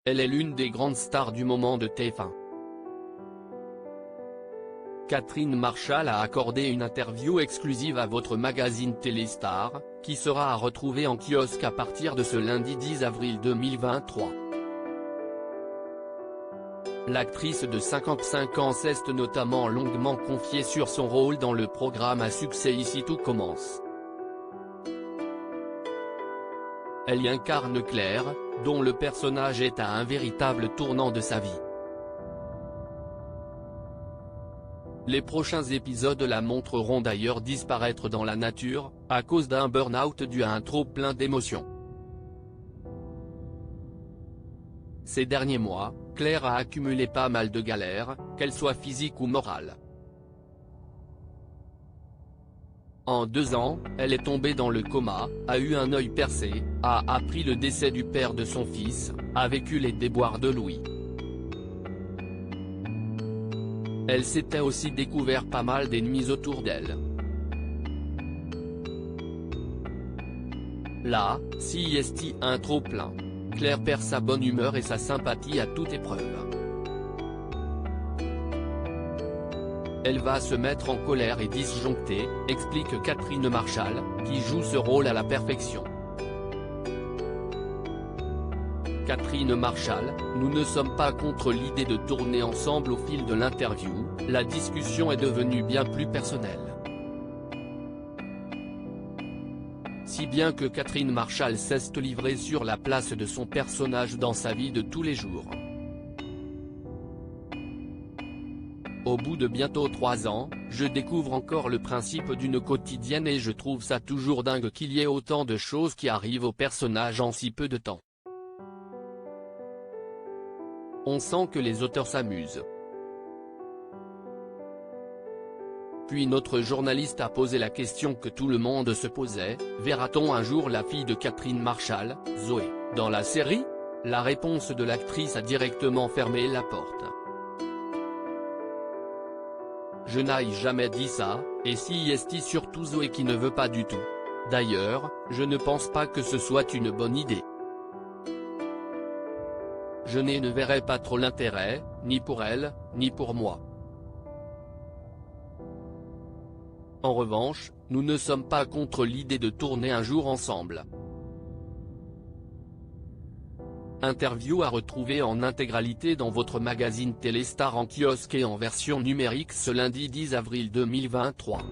Elle est l'une des grandes stars du moment de TF1. Catherine Marchal a accordé une interview exclusive à votre magazine Téléstar, qui sera à retrouver en kiosque à partir de ce lundi 10 avril 2023. L'actrice de 55 ans s'est notamment longuement confiée sur son rôle dans le programme à succès Ici tout commence. Elle y incarne Claire, dont le personnage est à un véritable tournant de sa vie. Les prochains épisodes la montreront d'ailleurs disparaître dans la nature, à cause d'un burn-out dû à un trop-plein d'émotions. Ces derniers mois, Claire a accumulé pas mal de galères, qu'elles soient physiques ou morales. En 2 ans, elle est tombée dans le coma, a eu un œil percé, a appris le décès du père de son fils, a vécu les déboires de Louis. Elle s'était aussi découvert pas mal d'ennemis autour d'elle. Là, si est un trop-plein. Claire perd sa bonne humeur et sa sympathie à toute épreuve. Elle va se mettre en colère et disjoncter, explique Catherine Marchal, qui joue ce rôle à la perfection. Catherine Marchal, nous ne sommes pas contre l'idée de tourner ensemble. Au fil de l'interview, la discussion est devenue bien plus personnelle. Si bien que Catherine Marchal s'est livrée sur la place de son personnage dans sa vie de tous les jours. Au bout de bientôt 3 ans, je découvre encore le principe d'une quotidienne et je trouve ça toujours dingue qu'il y ait autant de choses qui arrivent au personnage en si peu de temps. On sent que les auteurs s'amusent. Puis notre journaliste a posé la question que tout le monde se posait, verra-t-on un jour la fille de Catherine Marchal, Zoé, dans la série? La réponse de l'actrice a directement fermé la porte. Je n'ai jamais dit ça, et si est surtout Zoé qui ne veut pas du tout. D'ailleurs, je ne pense pas que ce soit une bonne idée. Je ne verrai pas trop l'intérêt, ni pour elle, ni pour moi. En revanche, nous ne sommes pas contre l'idée de tourner un jour ensemble. Interview à retrouver en intégralité dans votre magazine Téléstar en kiosque et en version numérique ce lundi 10 avril 2023.